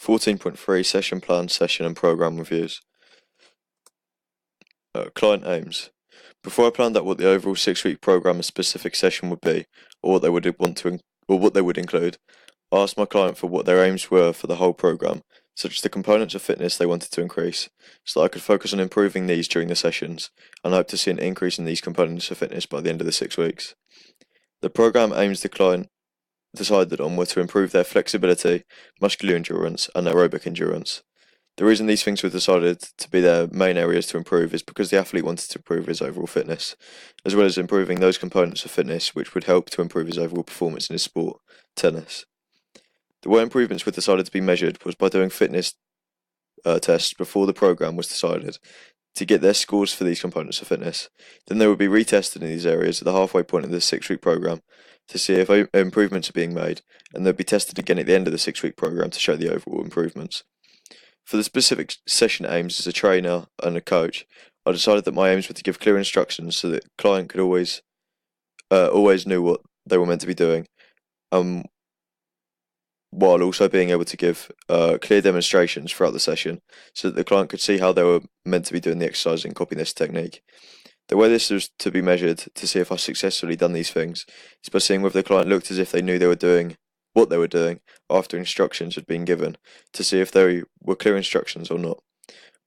14.3 Session Plan, Session and Program Reviews. Client aims. Before I planned out what the overall 6-week program and specific session would be, or what they would include, I asked my client for what their aims were for the whole program, such as the components of fitness they wanted to increase, so that I could focus on improving these during the sessions, and hope to see an increase in these components of fitness by the end of the 6 weeks. The program aims the client decided on were to improve their flexibility, muscular endurance, and aerobic endurance. The reason these things were decided to be their main areas to improve is because the athlete wanted to improve his overall fitness, as well as improving those components of fitness which would help to improve his overall performance in his sport, tennis. The way improvements were decided to be measured was by doing fitness tests before the program was decided to get their scores for these components of fitness. Then they would be retested in these areas at the halfway point of the 6-week program to see if improvements are being made, and they'll be tested again at the end of the 6-week program to show the overall improvements. For the specific session aims as a trainer and a coach, I decided that my aims were to give clear instructions so that the client could always knew what they were meant to be doing, while also being able to give clear demonstrations throughout the session so that the client could see how they were meant to be doing the exercise and copy this technique. The way this was to be measured to see if I successfully done these things is by seeing whether the client looked as if they knew they were doing what they were doing after instructions had been given, to see if they were clear instructions or not,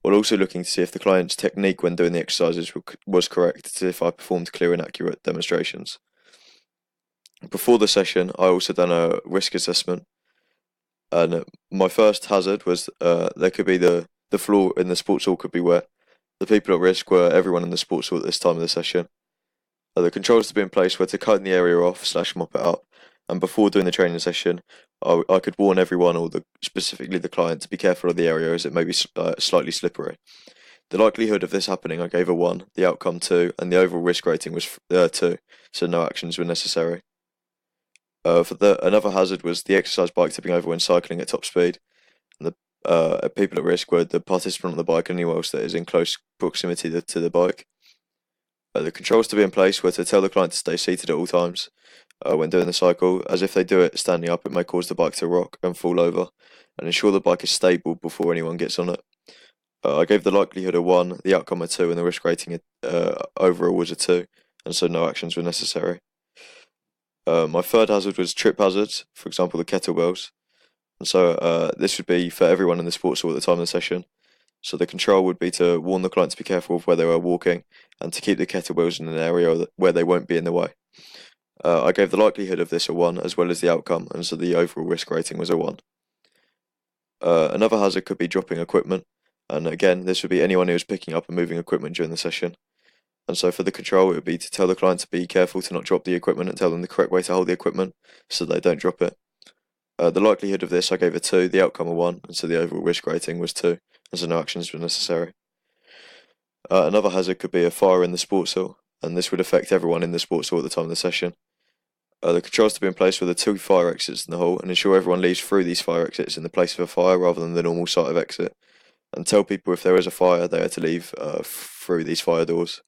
while also looking to see if the client's technique when doing the exercises was correct, to see if I performed clear and accurate demonstrations. Before the session, I also done a risk assessment, and my first hazard was there could be the floor in the sports hall could be wet. The people at risk were everyone in the sports hall at this time of the session. The controls to be in place were to cut the area off / mop it up, and before doing the training session, I could warn everyone, or specifically the client, to be careful of the area as it may be slightly slippery. The likelihood of this happening I gave a 1, the outcome 2, and the overall risk rating was 2, so no actions were necessary. Another hazard was the exercise bike tipping over when cycling at top speed. And the people at risk were the participant on the bike and anyone else that is in close proximity to the bike. The controls to be in place were to tell the client to stay seated at all times when doing the cycle, as if they do it standing up, it may cause the bike to rock and fall over, and ensure the bike is stable before anyone gets on it. I gave the likelihood a 1, the outcome a 2, and the risk rating overall was a 2, and so no actions were necessary. My third hazard was trip hazards, for example the kettlebells, and so this would be for everyone in the sports hall at the time of the session. So the control would be to warn the client to be careful of where they were walking and to keep the kettlebells in an area where they won't be in the way. I gave the likelihood of this a 1 as well as the outcome, and so the overall risk rating was a 1. Another hazard could be dropping equipment, and again this would be anyone who was picking up and moving equipment during the session. And so for the control it would be to tell the client to be careful to not drop the equipment and tell them the correct way to hold the equipment so they don't drop it. The likelihood of this I gave a 2, the outcome a 1, and so the overall risk rating was 2, and so no actions were necessary. Another hazard could be a fire in the sports hall, and this would affect everyone in the sports hall at the time of the session. The controls to be in place were the 2 fire exits in the hall, and ensure everyone leaves through these fire exits in the place of a fire rather than the normal site of exit, and tell people if there is a fire they are to leave through these fire doors.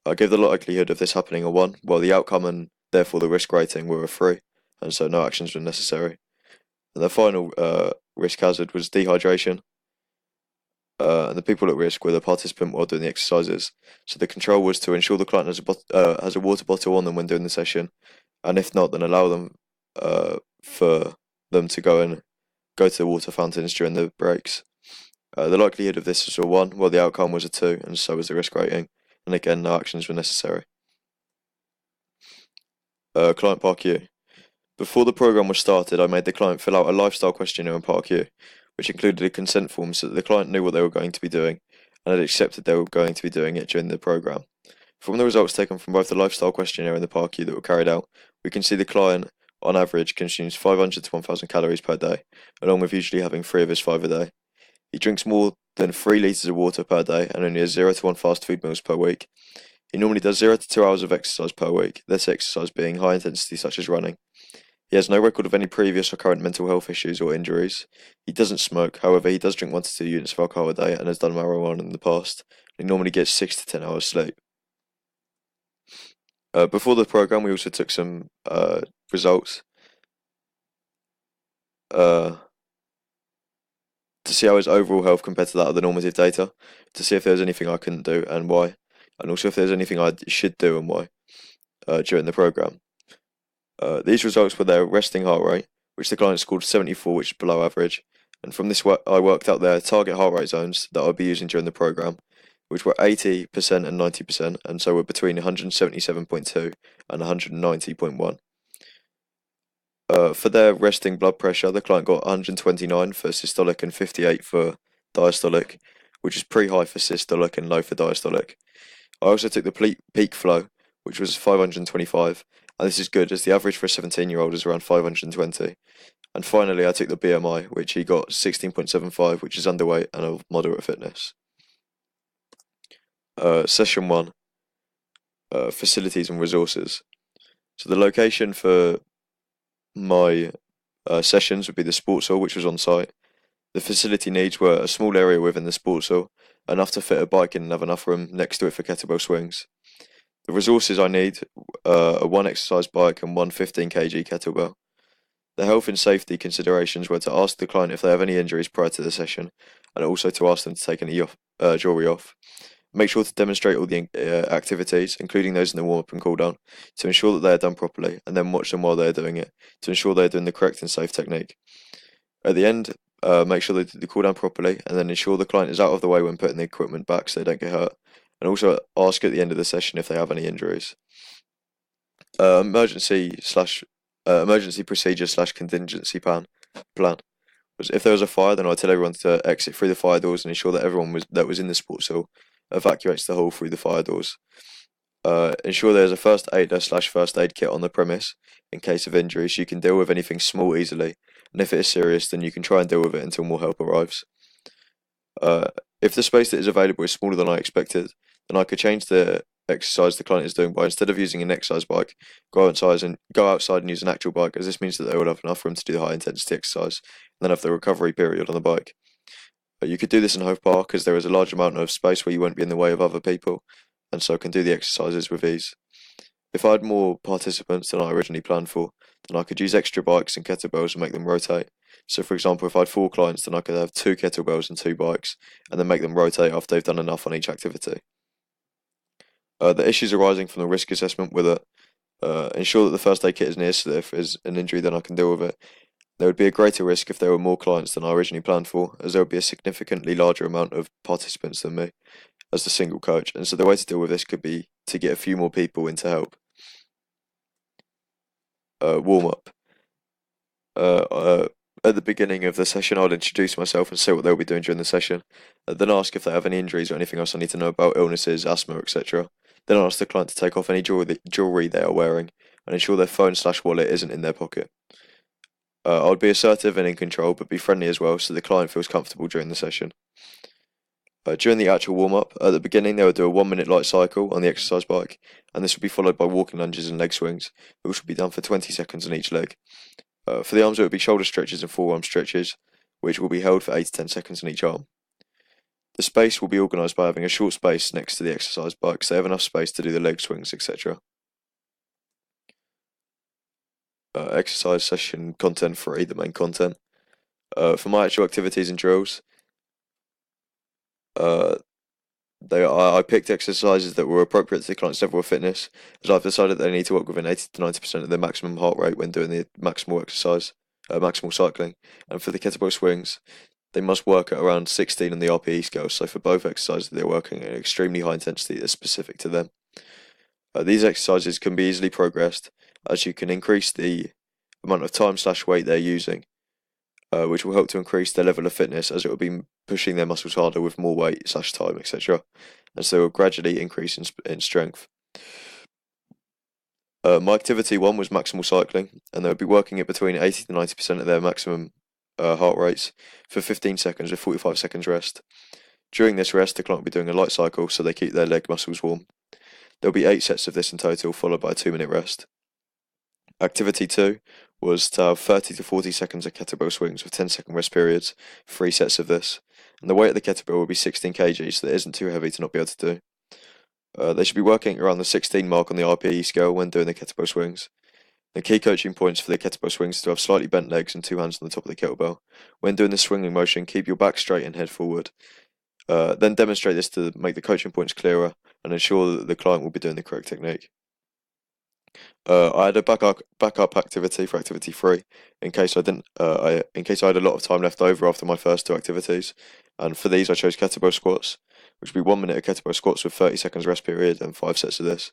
I gave the likelihood of this happening a 1, while the outcome and therefore the risk rating were a 3, and so no actions were necessary. And the final risk hazard was dehydration. And the people at risk were the participant while doing the exercises. So the control was to ensure the client has a water bottle on them when doing the session, and if not, then allow them for them to go to the water fountains during the breaks. The likelihood of this was a 1, while the outcome was a 2, and so was the risk rating. And again, no actions were necessary. Client Park U. Before the program was started, I made the client fill out a lifestyle questionnaire in Park U, which included a consent form so that the client knew what they were going to be doing and had accepted they were going to be doing it during the program. From the results taken from both the lifestyle questionnaire and the Park U that were carried out, we can see the client, on average, consumes 500 to 1,000 calories per day, along with usually having 3 of his 5 a day. He drinks more than 3 litres of water per day and only has 0 to 1 fast food meals per week. He normally does 0 to 2 hours of exercise per week, this exercise being high intensity such as running. He has no record of any previous or current mental health issues or injuries. He doesn't smoke, however he does drink 1 to 2 units of alcohol a day and has done marijuana in the past. He normally gets 6 to 10 hours sleep. Before the program we also took some results. to see how his overall health compared to that of the normative data, to see if there's anything I couldn't do and why, and also if there's anything I should do and why during the program. These results were their resting heart rate, which the client scored 74, which is below average, and from this I worked out their target heart rate zones that I'll be using during the program, which were 80% and 90%, and so were between 177.2 and 190.1. For their resting blood pressure, the client got 129 for systolic and 58 for diastolic, which is pretty high for systolic and low for diastolic. I also took the peak flow, which was 525, and this is good as the average for a 17-year-old is around 520. And finally, I took the BMI, which he got 16.75, which is underweight and of moderate fitness. Session 1, facilities and resources. So the location for my sessions would be the sports hall, which was on site. The facility needs were a small area within the sports hall, enough to fit a bike in and have enough room next to it for kettlebell swings. The resources I need are one exercise bike and one 15 kg kettlebell. The health and safety considerations were to ask the client if they have any injuries prior to the session, and also to ask them to take any jewelry off. Make sure to demonstrate all the activities, including those in the warm-up and cool-down, to ensure that they are done properly, and then watch them while they are doing it, to ensure they are doing the correct and safe technique. At the end, make sure they do the cool-down properly, and then ensure the client is out of the way when putting the equipment back so they don't get hurt, and also ask at the end of the session if they have any injuries. Emergency procedure / contingency plan was if there was a fire, then I'd tell everyone to exit through the fire doors and ensure that everyone that was in the sports hall evacuates the hall through the fire doors. Ensure there's a first aider / first aid kit on the premise in case of injuries. You can deal with anything small easily, and if it is serious, then you can try and deal with it until more help arrives. If the space that is available is smaller than I expected, then I could change the exercise the client is doing by, instead of using an exercise bike, go outside and use an actual bike, as this means that they will have enough room to do the high intensity exercise and then have the recovery period on the bike. You could do this in Hove Park as there is a large amount of space where you won't be in the way of other people, and so can do the exercises with ease. If I had more participants than I originally planned for, then I could use extra bikes and kettlebells and make them rotate. So for example, if I had 4 clients, then I could have 2 kettlebells and 2 bikes, and then make them rotate after they've done enough on each activity. The issues arising from the risk assessment were that ensure that the first aid kit is near, so that if there's an injury, then I can deal with it. There would be a greater risk if there were more clients than I originally planned for, as there would be a significantly larger amount of participants than me as the single coach, and so the way to deal with this could be to get a few more people in to help. Warm-up. At the beginning of the session, I'll introduce myself and say what they'll be doing during the session, then ask if they have any injuries or anything else I need to know about, illnesses, asthma, etc. Then I'll ask the client to take off any jewelry they are wearing, and ensure their phone / wallet isn't in their pocket. I would be assertive and in control, but be friendly as well, so the client feels comfortable during the session. During the actual warm-up, at the beginning they would do a 1-minute light cycle on the exercise bike, and this would be followed by walking lunges and leg swings, which would be done for 20 seconds on each leg. For the arms, it would be shoulder stretches and forearm stretches, which will be held for 8 to 10 seconds on each arm. The space will be organised by having a short space next to the exercise bike, so they have enough space to do the leg swings, etc. Exercise session content 3, the main content. For my actual activities and drills, I picked exercises that were appropriate to the client's level of fitness, as I've decided they need to work within 80 to 90% of their maximum heart rate when doing the maximal exercise, maximal cycling. And for the kettlebell swings, they must work at around 16 on the RPE scale, so for both exercises they're working at an extremely high intensity that's specific to them. These exercises can be easily progressed, as you can increase the amount of time / weight they're using, which will help to increase their level of fitness, as it will be pushing their muscles harder with more weight / time, etc. And so it will gradually increase in strength. My activity 1 was maximal cycling, and they'll be working at between 80 to 90% of their maximum heart rates for 15 seconds with 45 seconds rest. During this rest, the client will be doing a light cycle so they keep their leg muscles warm. There'll be 8 sets of this in total, followed by a 2-minute rest. Activity 2 was to have 30 to 40 seconds of kettlebell swings with 10-second rest periods, 3 sets of this, and the weight of the kettlebell will be 16 kg, so that it isn't too heavy to not be able to do. They should be working around the 16 mark on the RPE scale when doing the kettlebell swings. The key coaching points for the kettlebell swings is to have slightly bent legs and two hands on the top of the kettlebell. When doing the swinging motion, keep your back straight and head forward. Then demonstrate this to make the coaching points clearer and ensure that the client will be doing the correct technique. I had a backup activity for activity 3 in case I didn't. In case I had a lot of time left over after my first 2 activities, and for these I chose kettlebell squats, which would be 1 minute of kettlebell squats with 30 seconds rest period and 5 sets of this.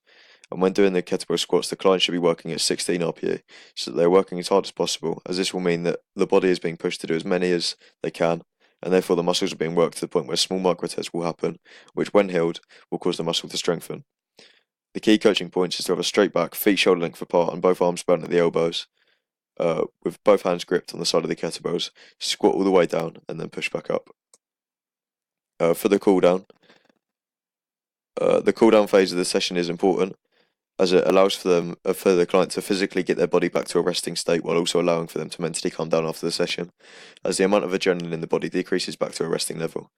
And when doing the kettlebell squats, the client should be working at 16 RPE, so that they're working as hard as possible, as this will mean that the body is being pushed to do as many as they can, and therefore the muscles are being worked to the point where small micro tears will happen, which when healed will cause the muscle to strengthen. The key coaching points is to have a straight back, feet shoulder length apart, and both arms bent at the elbows, with both hands gripped on the side of the kettlebells. Squat all the way down and then push back up. For the cool down, the cool down phase of the session is important, as it allows for the client to physically get their body back to a resting state while also allowing for them to mentally calm down after the session, as the amount of adrenaline in the body decreases back to a resting level.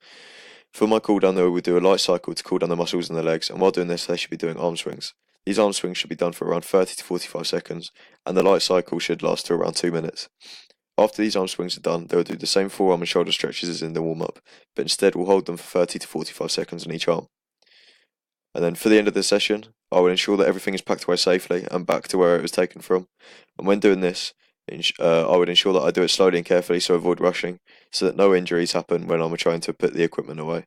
For my cool down, though, we do a light cycle to cool down the muscles in the legs, and while doing this, they should be doing arm swings. These arm swings should be done for around 30 to 45 seconds, and the light cycle should last for around 2 minutes. After these arm swings are done, they will do the same forearm and shoulder stretches as in the warm-up, but instead we'll hold them for 30 to 45 seconds on each arm. And then for the end of the session, I will ensure that everything is packed away safely and back to where it was taken from. And when doing this, I would ensure that I do it slowly and carefully so avoid rushing, so that no injuries happen when I'm trying to put the equipment away.